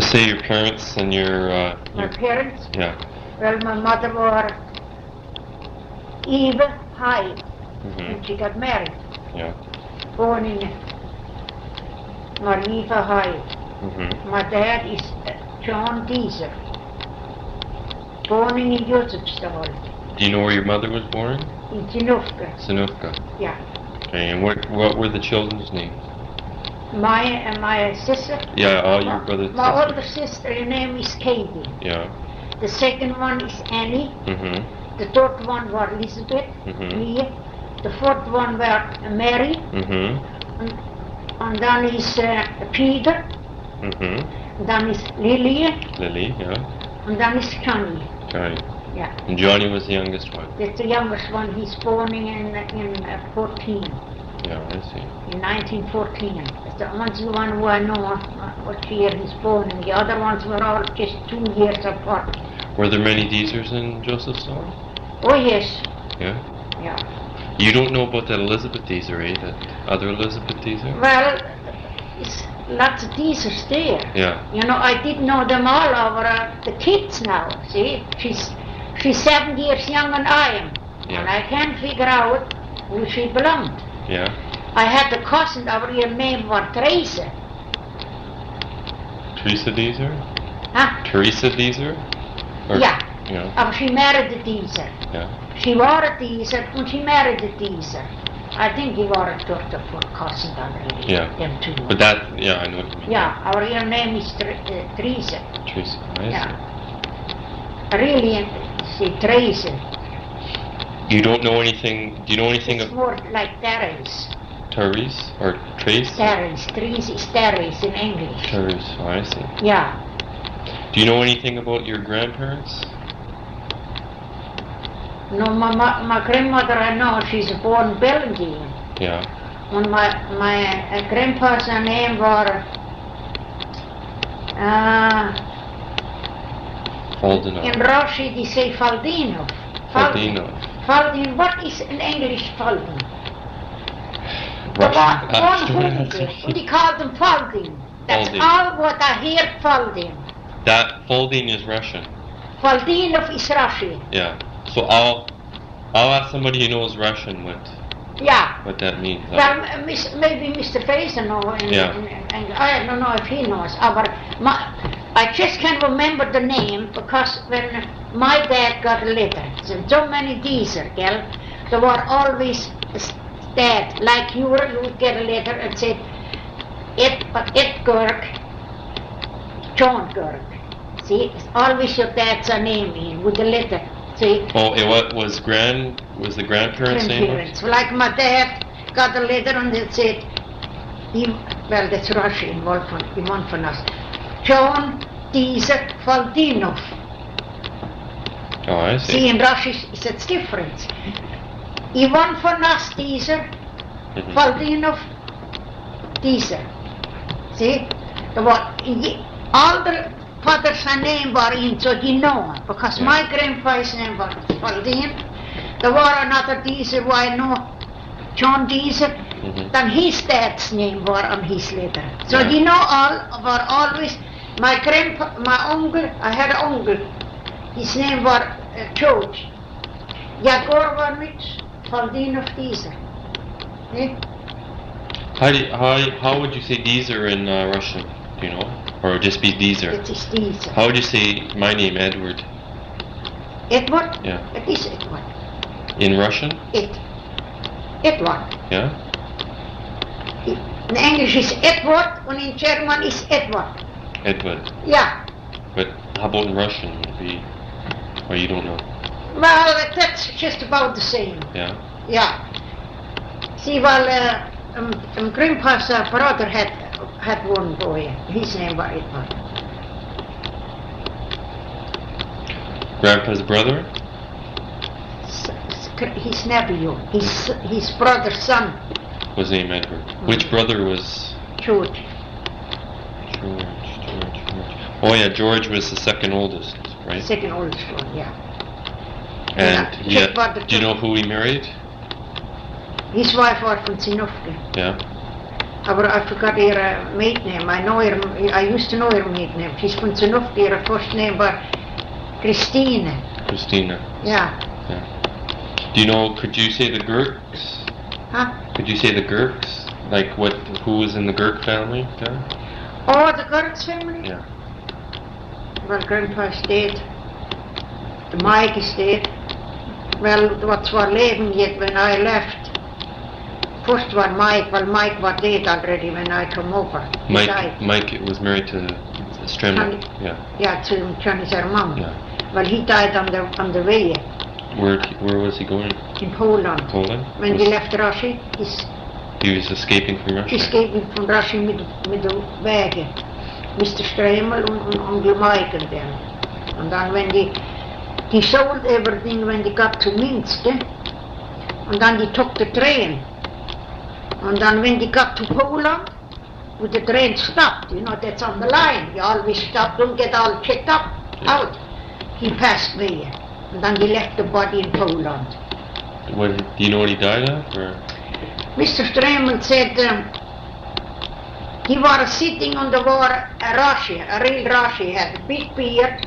Just say your parents and My parents? Yeah. Well, my mother was Eva Hyde, and she got married. Yeah. Born in Eva Hyde. My dad is John Deezer, born in Josefsdal. Do you know where your mother was born? In Sinufka. Sinufka. Yeah. Okay, and what were the children's names? My sister? Yeah, all your brothers. My older sister, her name is Katie. Yeah. The second one is Annie. The third one was Elisabeth. Me. The fourth one was Mary. And then is Peter. And then is Lily. Lily, yeah. And then is Johnny. Johnny. Yeah. And Johnny was the youngest one. That's the youngest one. He's born in 14. Yeah, I see. In 1914. That's the only one who I know what year he's born, and the other ones were all just 2 years apart. Were there many Deezers in Josephstown? Oh yes. Yeah? Yeah. You don't know about that Elisabeth Deezer, eh? That other Elisabeth Deezer? Well, it's lots of Deezers there. Yeah. You know, I didn't know them all over the kids now, see? She's 7 years younger than I am. Yeah. And I can't figure out who she belonged. Yeah. I had a cousin over here named Teresa. Teresa Deezer? Huh? Teresa Deezer? Yeah. Yeah. She married a Deezer. Yeah. She was a Deezer when she married a Deezer. I think he was a daughter for cousin already. Yeah. Them two. But that, yeah, I know what you mean. Yeah, our real name is Teresa. Teresa, I see. Yeah. Really, see, Teresa. You don't know anything, do you know anything It's of more like Therese. Therese or Trace? Therese. Teresa is Therese in English. Therese, oh, I see. Yeah. Do you know anything about your grandparents? No, my grandmother, I know, she's born in Belgium. Yeah. And my grandpa's name was in Russian they say Faldinov. Faldinov. Faldin, what is in English Faldin? Russian. What do you call them Faldin? That's Faldin. all what I hear Faldin. That Faldin is Russian. Faldinov is Russian. Yeah. So I'll ask somebody who knows Russian what that means. Well, maybe Mr. Fraser knows, and I don't know if he knows. But I just can't remember the name because when my dad got a letter, so many Deezer, girl, there were always dad, like you would get a letter and said, Ed Gerk, John Gerk. See, it's always your dad's name in with the letter. See? Oh, was the grandparents' name? Grandparents. Like my dad got a letter and it said, well, that's Russian, one for us. John Deezer Faldinov. Oh, I see. See, in Russian it's different. Ivan for us Deezer, Faldinov Deezer. See? All the father's name were in, so you know, because my grandpa's name was Faldin. There were another Deezer who I know, John Deezer. Then his dad's name were on his letter. So you know, all were always my uncle. I had an uncle. His name was George Yagorovich Faldinov Deezer. How would you say Deezer in Russian? Do you know? Or just be Deezer? It is Deezer. How would you say my name, Edward? Edward? Yeah. It is Edward. In Russian? Edward. Yeah? In English is Edward, and in German is Edward. Edward. Yeah. But how about in Russian? Or you don't know? Well, that's just about the same. Yeah? Yeah. See, well, Grandpa's brother had one boy. His name was Edward. Grandpa's brother? His nephew. His brother's son. Was named Edward. Which brother was? George. George. Oh yeah, George was the second oldest, right? Second oldest one, yeah. And do you know who he married? His wife was from Sinufka. Yeah. Aber I forgot her maiden name. I used to know her maiden name. She's from Zenuf. Her first name was Christina. Christina. Yeah. Do you know, could you say the Gerks? Huh? Could you say the Gerks? Like who was in the Gerk family there? Oh, the Gerks family? Yeah. Well, Grandpa's dead. The Mike is dead. Well, what's were living yet when I left. First one Mike, well Mike was dead already when I come over. Mike was married to Stremel. Yeah, to Johnny's mom. Yeah. Well, he died on the way. Where was he going? In Poland. Poland? When he left Russia, he was escaping from Russia? Escaping from Russia mit der Wagen. Mr. Stremel und Onkel Mike and them. And then when he sold everything when they got to Minsk, and then they took the train. And then when they got to Poland, with the train stopped, that's on the line. You always stop, don't get all checked up, out. He passed away. And then they left the body in Poland. Do you know what he died of? Or? Mr. Stremel said he was sitting on the war Russia, a real Russia. He had a big beard.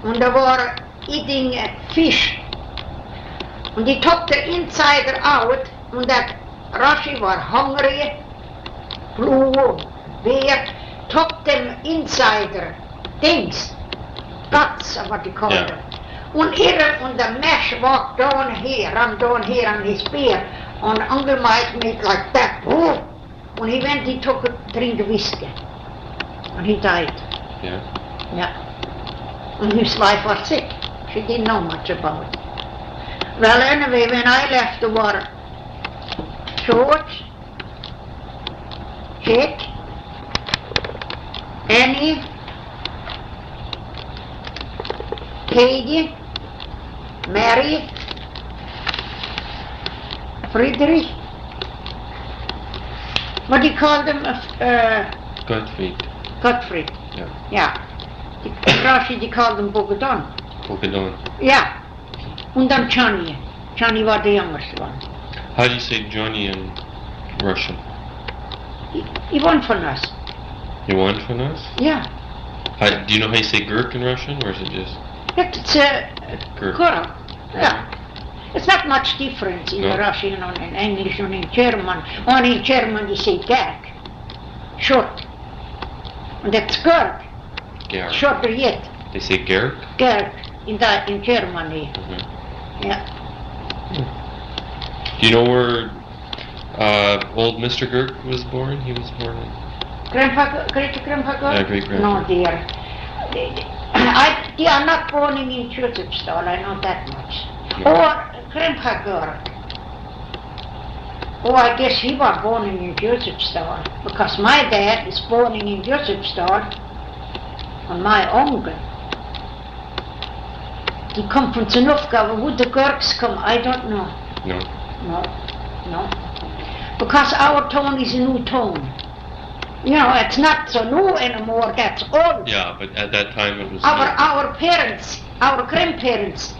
And they were eating fish. And he took the insider out, and that Russia was hungry, blue, bear, took them insider things, guts, what you call them. And the mesh walked down here on his beard, and Uncle Mike made like that. Oh! When he went, he took a drink of whiskey, and he died. Yeah. Yeah. And his wife was sick. She didn't know much about it. Well, anyway, when I left the war, George, Jack, Annie, Katie, Mary, Friedrich, what do you call them? Gottfried. Yeah. In Russia they call them Bogdan. Yeah. And then Johnny. Johnny was the youngest one. How do you say Johnny in Russian? He won for us. He won for us? Yeah. Do you know how you say Gerk in Russian, or is it just? It's Gerk. Yeah. It's not much difference in Russian and in English and in German. Only in German they say Gerk. Short. And that's Gerk. Gerk. Shorter yet. They say Gerk? Gerk in Germany. Mm-hmm. Yeah. Do you know where old Mr. Gerk was born? He was born in... Great-grandpa Gerk? Yeah, great-grandpa. No, dear. They are not born in Josefsthal, I know that much. No. Or Grandpa Gerk. Oh, I guess he was born in Josefsthal, because my dad is born in Josefsthal, and my uncle. He come from Zenufka. Would the Gerks come? I don't know. No. Because our town is a new town. It's not so new anymore, that's old. Yeah, but at that time it was... Our parents, our grandparents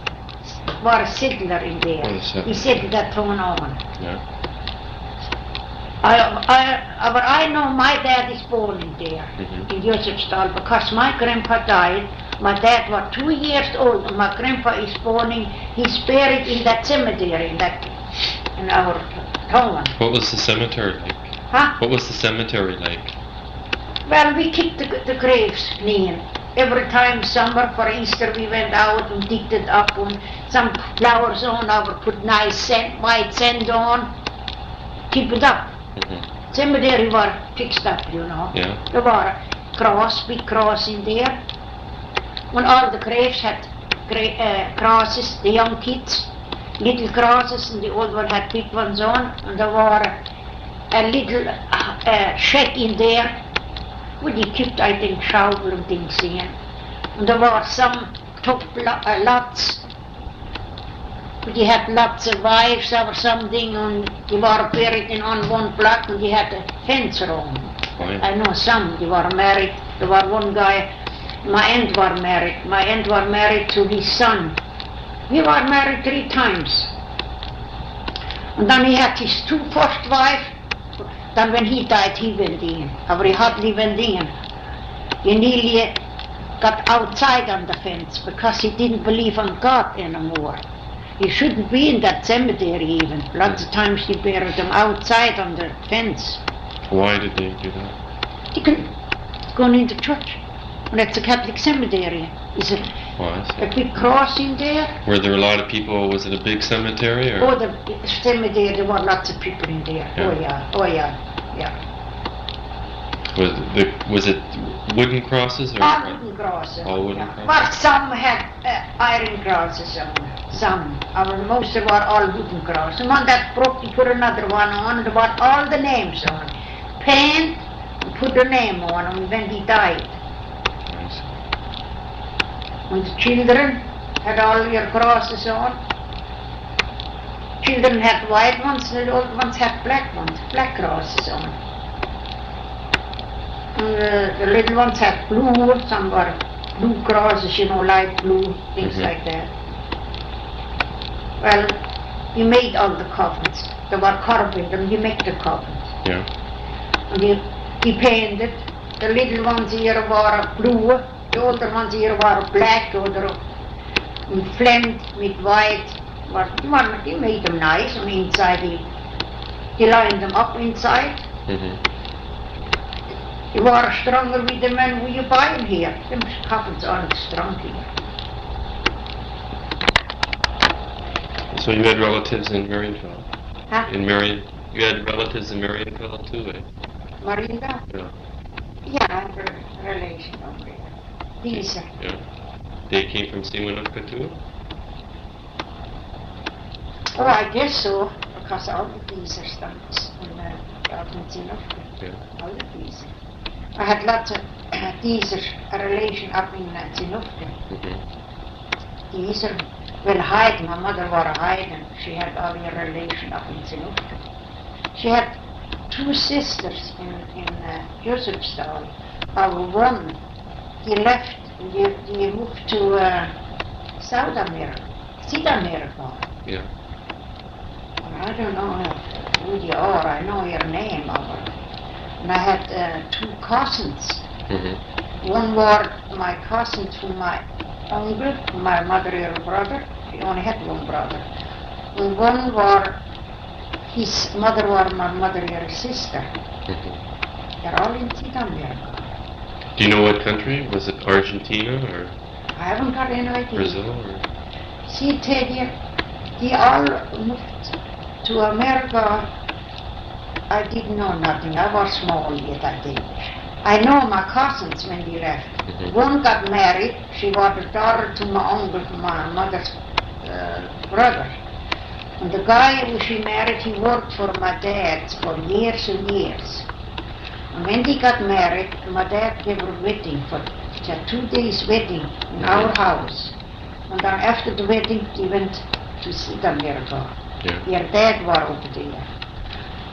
were a settler in there. He settled that town on. Yeah. But I know my dad is born in there, in Josefsthal, because my grandpa died. My dad was 2 years old, and my grandpa is born he's buried in that cemetery, in our town. What was the cemetery like? Huh? What was the cemetery like? Well, we kicked the graves clean. Every time summer for Easter we went out and digged it up, and some flowers on, I would put nice white sand on, keep it up. Cemetery was fixed up, Yeah. There were big cross in there. When all the graves had crosses, the young kids, little crosses, and the old one had big ones on, and there were a little shack in there, where they kept, I think, shovel and things in. And there were some took lots. They had lots of wives or something, and they were buried on one block, and they had a fence around. I know some, they were married. There was one guy, my aunt was married. My aunt was married to his son. He was married 3 times. And then he had his 2 first wives, Then when he died, he went in. Or he hardly went in. He nearly got outside on the fence because he didn't believe on God anymore. He shouldn't be in that cemetery even. Lots of times he buried them outside on the fence. Why did they do that? He could go into church. And that's a Catholic cemetery. Is it a big cross in there? Were there a lot of people? Was it a big cemetery? Or? Oh, the cemetery, there were lots of people in there. Yeah. Oh yeah. Was it wooden crosses? Or all wooden crosses. All wooden crosses? But some had iron crosses on. Some. Most of them were all wooden crosses. And when that broke, he put another one on and put all the names on. Paint, and put the name on him when he died. And the children had all your crosses on. Children had white ones, and the old ones had black ones, black crosses on. And the little ones had blue, some were blue crosses, light blue, things like that. Well, he made all the coffins. They were carved, and he made the coffins. Yeah. And he painted. The little ones here were blue. The older ones here were black, or flamed with white. But he made them nice, and inside he lined them up inside. He were stronger with the men who you buy them here. Them coffins aren't strong here. So you had relatives in Marienfeld? Huh? You had relatives in Marienfeld too, eh? Marienfeld? Yeah. Yeah, I have a relation over there. These are. Yeah. They came from Simonivka too? Oh, I guess so, because all the these are stumps in Simonivka. Yeah. All the these. I had lots of these are a relation up in Simonivka. These are, well, Hyde, my mother was a Hyde, and she had all your relation up in Simonivka. She had two sisters in Josephsthal. One, he left, he moved to South America. Yeah. I don't know who you are, I know your name. And I had two cousins. One was my cousin to my uncle, my mother or brother. He only had one brother. And one was his mother was my mother or sister. They're all in South America. Do you know what country? Was it Argentina or? I haven't got any idea. Brazil or? See, Teddy, they all moved to America. I didn't know nothing. I was small yet, I think. I know my cousins when they left. One got married. She was the daughter to my uncle, my mother's brother. And the guy who she married, he worked for my dad for years and years. And when they got married, my dad gave her a wedding she had 2 days wedding in our house. And then after the wedding, they went to South America. Yeah. Their dad was over there.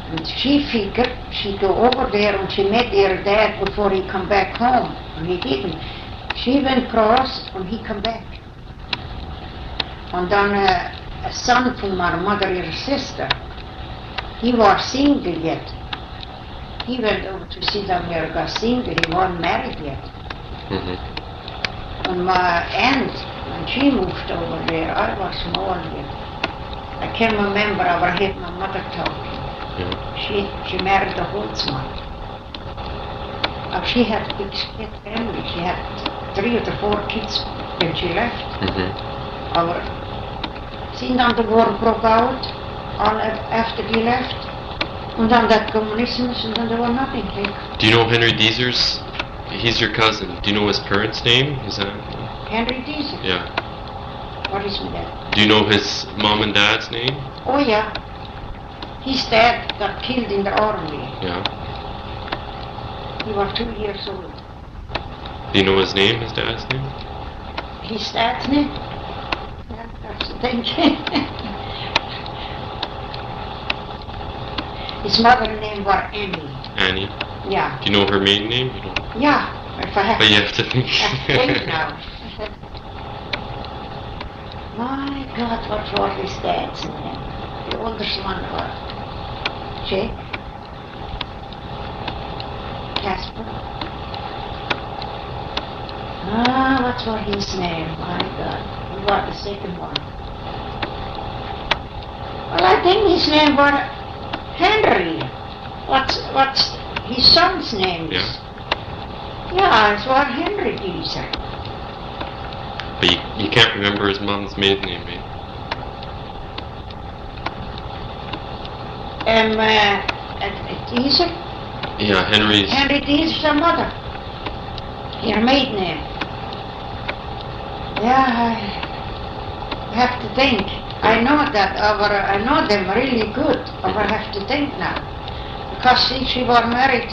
And she figured she'd go over there and she met her dad before he come back home. And he didn't. She went across and he come back. And then a son from my mother, her sister, he was single yet. He went over to South America single, he wasn't married yet. And my aunt, when she moved over there, I was small yet. I can't remember, I heard my mother talking. Yeah. She married a Holtzman. She had a big family. She had 3 or 4 kids when she left. Then the war broke out, all after he left. And then that communism, and then there was nothing left. Do you know Henry Deezer's? He's your cousin. Do you know his parents' name? Is that? Henry Deezer? Yeah. What is that? Do you know his mom and dad's name? Oh yeah. His dad got killed in the army. Yeah. He was 2 years old. Do you know his name, his dad's name? His dad's name? Yeah, that's the thing. His mother's name was Annie. Annie? Yeah. Do you know her maiden name? You don't? Yeah, if I have But you have to think. think now. My God, what was his dad's name? The oldest one was Jake. Casper. What was his name? My God. What the second one? Well, I think his name was Henry. What's his son's name? Yeah. Yeah, it was Henry Deezer. But you can't remember his mom's maiden name, eh? Deezer? Yeah, Henry Deezer's her mother. Her maiden name. Yeah, I have to think. I know that, I know them really good, but I have to think now. Because she was married,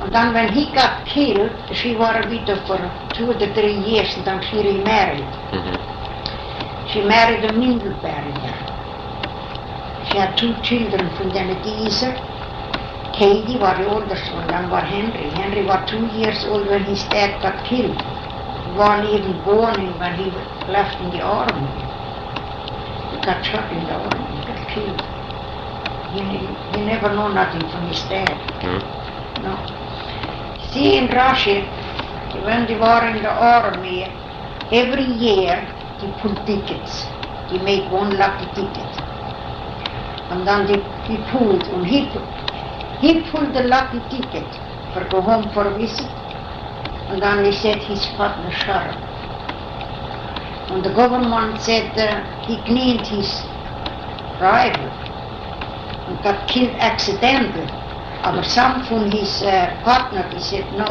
and then when he got killed, she was with him for 2 to 3 years, and then she remarried. Mm-hmm. She married a Middelberger. She had 2 children from them, Deezer. Katie was the oldest one, then was Henry. Henry was 2 years old when his dad got killed. He wasn't even born when he left in the army. He got shot in the army, he got killed. He never knew nothing from his dad. No. See, in Russia, when they were in the army, every year they pulled tickets. They made one lucky ticket. And then he pulled, and he pulled the lucky ticket for go home for a visit. And then he said his partner shot him. And the government said he cleaned his rifle and got killed accidentally. But some from his partner, he said no,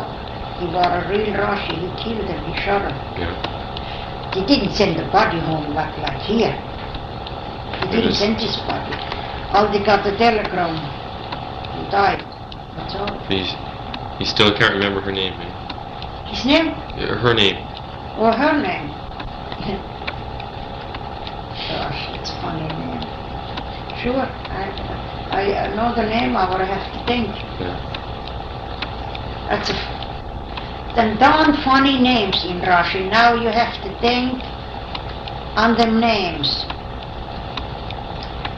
he was a real Russian, he killed him, he shot him. Yeah. He didn't send the body home like here. He didn't send his body. All they got the telegram, he died, that's all. You still can't remember her name, eh? His name? Her name. Oh, her name. Gosh, it's a funny name. Sure, I know the name, I would have to think. Yeah. That's the darn funny names in Russia. Now you have to think on them names.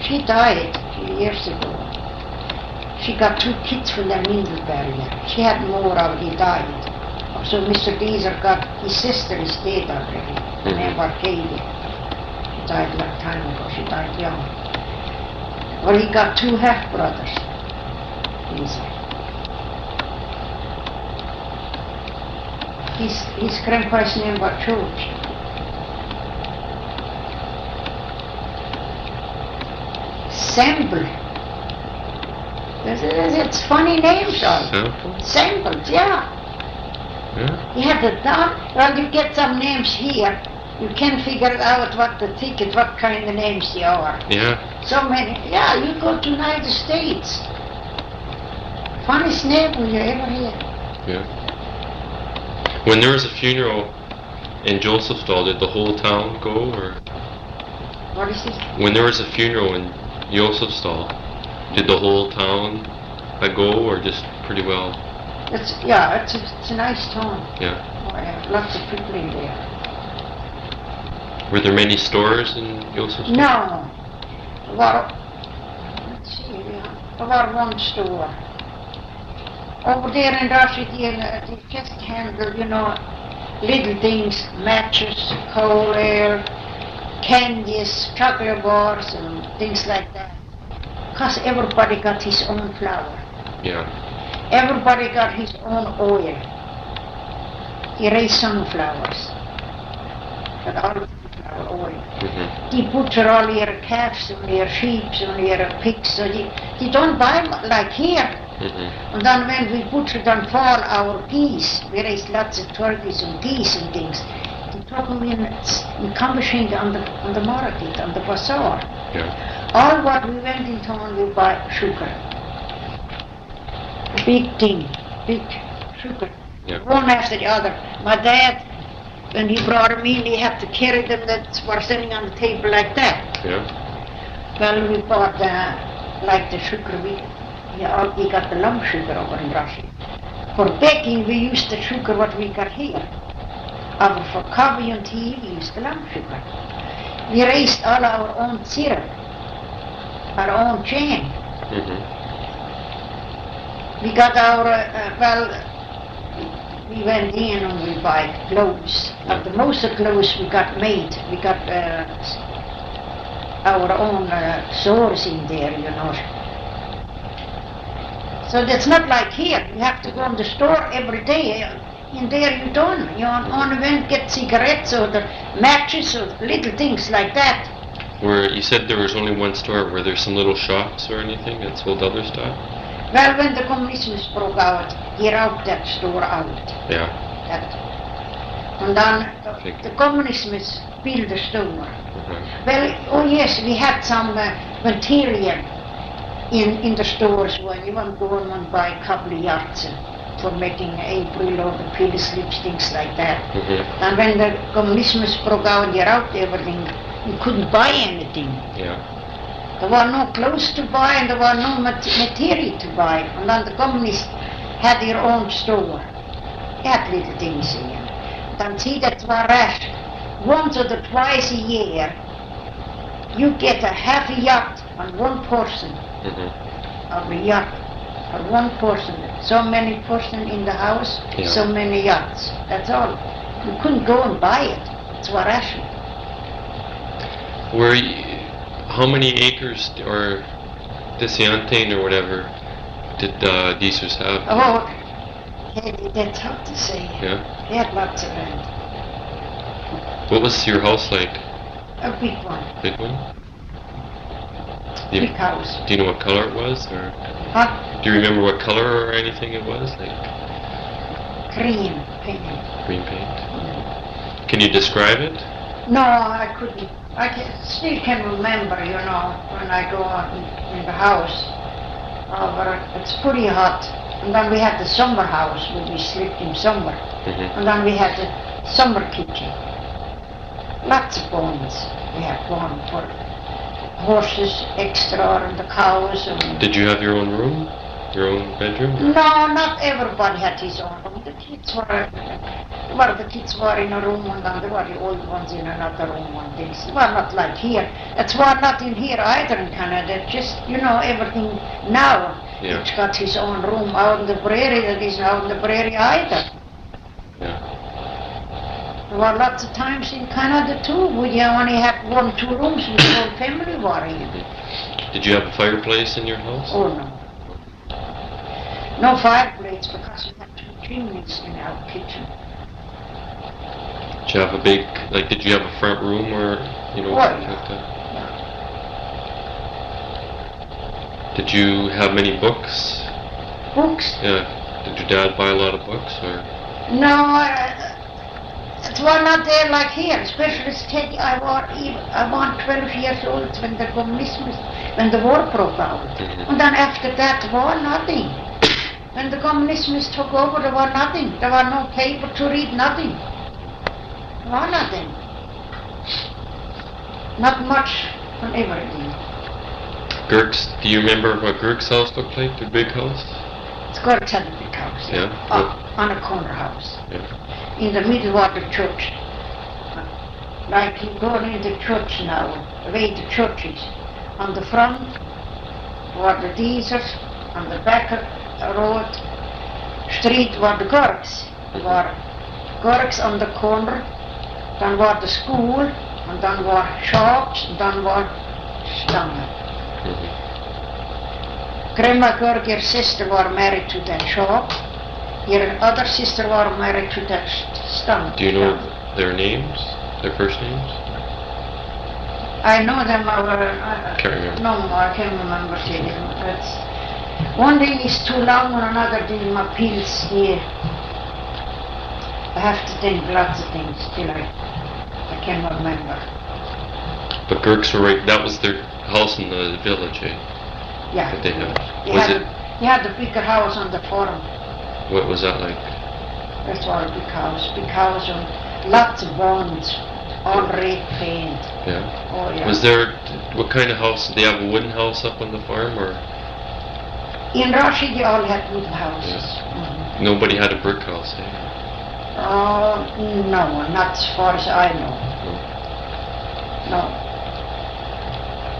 She died a few years ago. She got 2 kids from the Middelberger. She had more already died. So Mr. Deezer got, his sister is dead already. Her name was Katie. She died a long time ago. She died young. Well, he got 2 half-brothers. His grandpa's name was George. Sample. It's funny names all. Samples, yeah. You have to down. Well, you get some names here. You can figure out what the ticket, what kind of names they are. Yeah. So many. Yeah, you go to United States. Funniest name you ever hear. Yeah. When there was a funeral in Josephsdal, did the whole town go, or? What is this? When there was a funeral in Josephsdal, did the whole town go, or just pretty well? It's a nice town. Yeah. Oh, yeah. Lots of people in there. Were there many stores in Josephsdal? No. Let's see, there was 1 store. Over there in Russia, they just handle, little things, matches, coal air, candies, chocolate bars, and things like that. Because everybody got his own flour. Yeah. Everybody got his own oil. He raised sunflowers. Got all the sunflower oil. Mm-hmm. They butcher all their calves and their sheep and their pigs. So they don't buy like here. Mm-hmm. And then when we butchered and fall our geese, we raised lots of turkeys and geese and things. They took them in Kambaschink on the market, on the bazaar. Yeah. All what we went in town, we buy sugar. Big thing, big sugar. Yeah. One after the other. My dad, when he brought them in, he had to carry them that were sitting on the table like that. Yeah. Well, we bought like the sugar, we got the lump sugar over in Russia. For baking, we used the sugar what we got here. But for coffee and tea, we used the lump sugar. We raised all our own syrup, our own jam. Mm-hmm. We got our, we went in and we buy clothes. But the most of clothes we got made. We got our own stores in there, you know. So that's not like here. You have to go in the store every day. In there you don't. You only went get cigarettes or the matches or little things like that. Where you said there was only one store. Were there some little shops or anything that sold other stuff? Well, when the communism broke out, he out that store out. Yeah. That. And then the communism built the store. Well, oh yes, we had some material in the stores when you want to go and buy a couple of yards for making April or the pill slips, things like that. And when the communism broke out, you out everything. You couldn't buy anything. Yeah. There were no clothes to buy and there were no material to buy. And then the communists had their own store. They had little things in it. Then see that were rash. Once or twice a year, you get a half a yacht on one person of a yacht for one person. So many person in the house, so many yachts. That's all. You couldn't go and buy it. It's what ration. How many acres or Desiantain or whatever did Diesers have? Oh, that's hard to say. Yeah. They had lots of land. What was your house like? A big one. Big one? Big house. Do you know what color it was, or? Huh? Do you remember what color or anything it was? Like green paint. Green paint. Can you describe it? No, I couldn't. Still can remember, you know, when I go out in the house. It's pretty hot. And then we had the summer house where we slept in summer. And then we had the summer kitchen. Lots of bones. We had one for horses extra and the cows. And did you have your own room? Your own bedroom? No, not everybody had his own room. The kids were in a room and then there were the old ones in another room and things. It was not like here. It's not in here either in Canada. Just, you know, everything now. Yeah. It's got his own room out in the prairie. That isn't out in the prairie either. Yeah. There were lots of times in Canada too where you only had 1-2 rooms with the whole family were in. Did you have a fireplace in your house? Oh no. No fireplace because we had 2 chimneys in our kitchen. Did you have a big, did you have a front room or, you know, something like that? Yeah. Did you have many books? Books? Yeah. Did your dad buy a lot of books, or? No, it was not there like here, especially I was 12 years old when the when the war broke out. And then after that, there was nothing. When the communists took over, there was nothing. There was no paper to read, nothing. There was nothing. Not much on everything. Gerk's, do you remember what Gerk's house looked like, the big house? It's got a big house. Yeah. On a corner house. Yeah. In the middle of the church. Like you go in the church now, the way the church is. On the front were the Diesers, on the back of the road, street were the Gerks. There were Gerks on the corner, then were the school, and then were shops, and then were Stangen. Grandma Gerk, your sister, were married to that shop. Your other sister were married to that Stangen. Do you know their names? Their first names? I know them. Can't remember. No, I can't remember saying them. One day is too long and another day my pills here. I have to think lots of things till I can't remember. But Gerks were right, that was their house in the village, eh? Yeah. That they had. You had the bigger house on the farm. What was that like? That's all big house and lots of bones, all red paint. Yeah. Oh yeah. Was there, what kind of house, did they have a wooden house up on the farm, or? In Russia they all had wooden houses. Yes. Nobody had a brick house, eh? No, not as far as I know. No.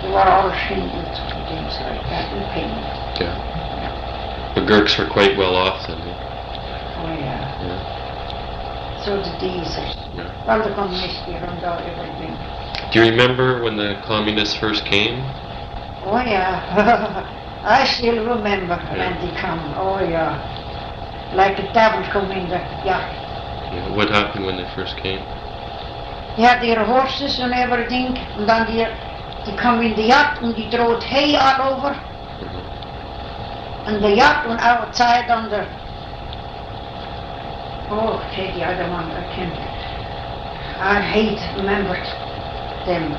They were all shingles and things like that and painted. Yeah. The Gerks were quite well off then. Oh yeah. Yeah. So the Diesers. Yeah. All the communists here and everything. Do you remember when the communists first came? Oh yeah. I still remember when they come. Oh yeah. Like a devil come in the yacht. Yeah. What happened when they first came? They had their horses and everything, and then they come in the yacht and they throw hay all over. And the yacht went outside on the... Oh, Teddy, I don't want, I hate remember them.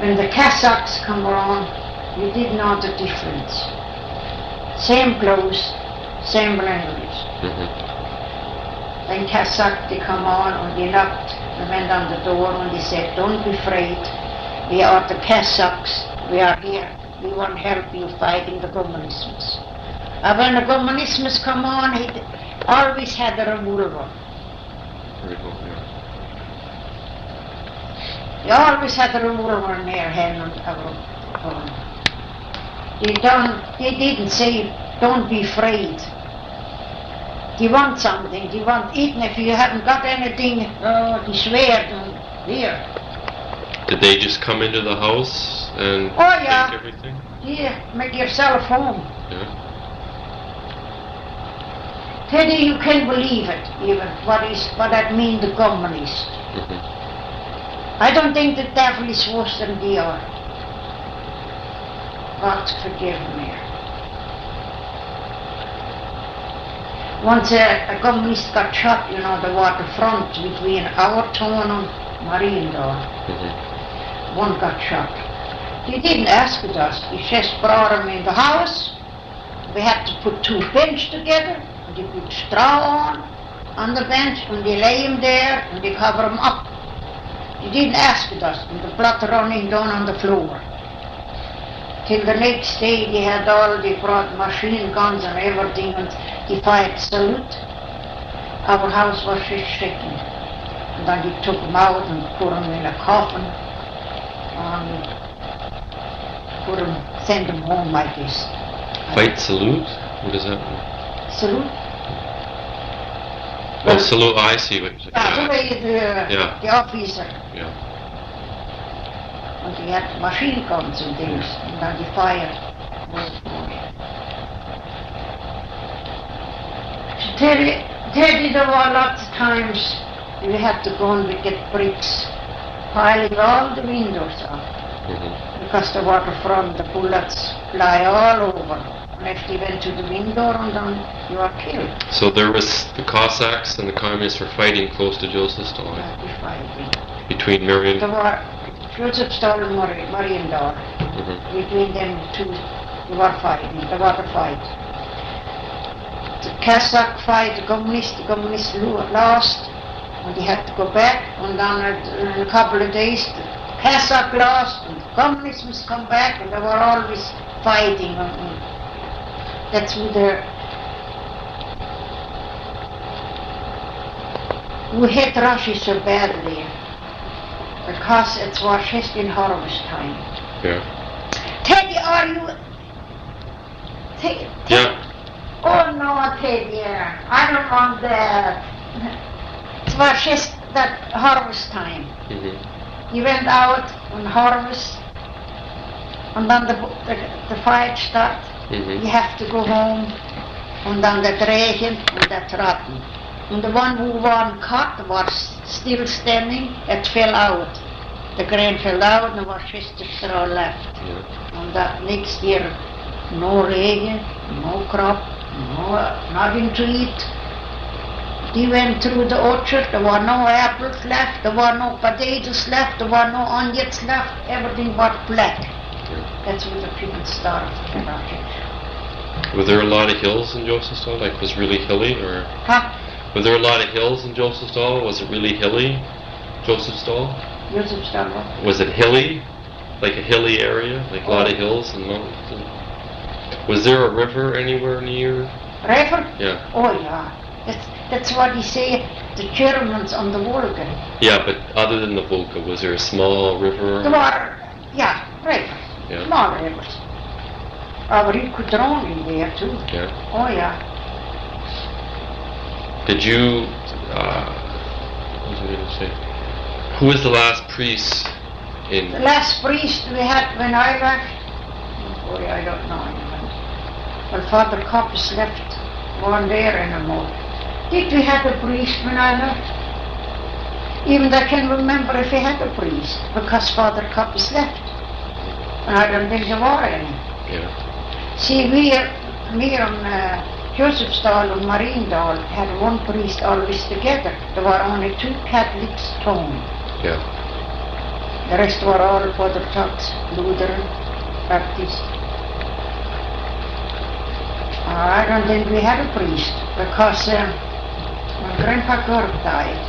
When the Cossacks come around, you didn't know the difference. Same clothes, same language. Then Cossack, they come on and they knocked, they went on the door and they said, don't be afraid, we are the Cossacks, we are here, we want to help you fighting the communisms. And when the communisms come on, he always had a revolver. They always had a revolver in their hand. They didn't say, don't be afraid. They want something, they want, even if you haven't got anything, they swear them here. Did they just come into the house and take everything? Yeah, make yourself home. Yeah. Teddy, you can't believe it, even, what that means, the communists. I don't think the devil is worse than they are. God forgive me. Once a communist got shot, the waterfront between our town and Mariendal. One got shot. They didn't ask us, they just brought him in the house. We had to put two benches together. They put straw on the bench, and they lay him there, and they cover him up. They didn't ask us, and the blood running down on the floor. Till the next day, they brought machine guns and everything, and they fired salute. Our house was just shaking. And then they took him out and put him in a coffin, and send him home like this. Fight salute? What does that mean? Salute? Oh, salute, I see what you're saying. The officer. Yeah. And they had machine guns and things, and then they fired. Teddy, there were lots of times we had to go and we get bricks, piling all the windows up. Because the waterfront, the bullets fly all over. And if they went to the window and then you are killed. So there was the Cossacks and the communists were fighting close to Josephstal. Between Marion. There were Josephstal and Mariendal. Between them two, they were fighting. There was a fight. The Cossack fight, the communists lost, and they had to go back. And then in a couple of days, the Cossack lost, and the communists must come back, and they were always fighting. That's who we hate Russia so badly because it was just in harvest time. Yeah. Teddy, are you? Yeah. Oh no, Teddy, I don't want that. It was just that harvest time. You went out on harvest, and then the fight started. You have to go home, and then that regen and that rotten. And the one who wasn't cut was still standing, it fell out. The grain fell out, and there was just a straw left. And that next year, no regen, no crop, nothing to eat. They went through the orchard, there were no apples left, there were no potatoes left, there were no onions left, everything was black. That's where the people starved. Were there a lot of hills in Josephstal? Like, was it really hilly, or? Huh? Were there a lot of hills in Josephstal? Was it really hilly, Josephstal? Josephstal what? Was it hilly? Like a hilly area? Like a lot of hills and mountains? Was there a river anywhere near? River? Yeah. Oh yeah. That's what he said, the Germans on the Volga. Yeah, but other than the Volga, was there a small river? The water, river. Yeah. Small rivers. But he could drown in there too. Yeah. Oh yeah. Did you, what was I going to say? Who was the last priest in... The last priest we had when I left, oh boy, I don't know even. Well, Father Coppes left, weren't there anymore. Did we have a priest when I left? Even I can remember if we had a priest, because Father Coppes left. And I don't think there were any. Yeah. See, me and Josephsdal and Mariendal had one priest always together. There were only 2 Catholics town. Yeah. The rest were all Orthodox, Lutheran, Baptist. I don't think we had a priest, because when Grandpa Gerk died,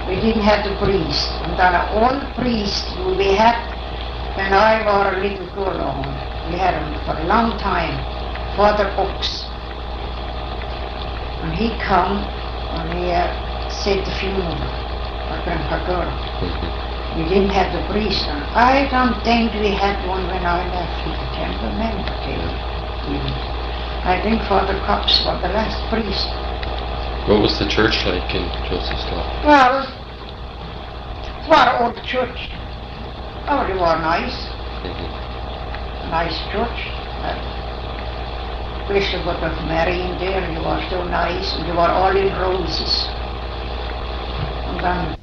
we didn't have the priest. And then all the priests we had when I was a little girl, we had him for a long time, Father Ox. And he come and he said the funeral for Grandpa Gerk. We didn't have the priest, and I don't think we had one when I left. I can't remember. I think Father Coppes was the last priest. What was the church like in Josephsdal? Well, it was an old church. Oh, they were nice. Nice church. Bishop of Mary in there, they were so nice, and they were all in roses. And then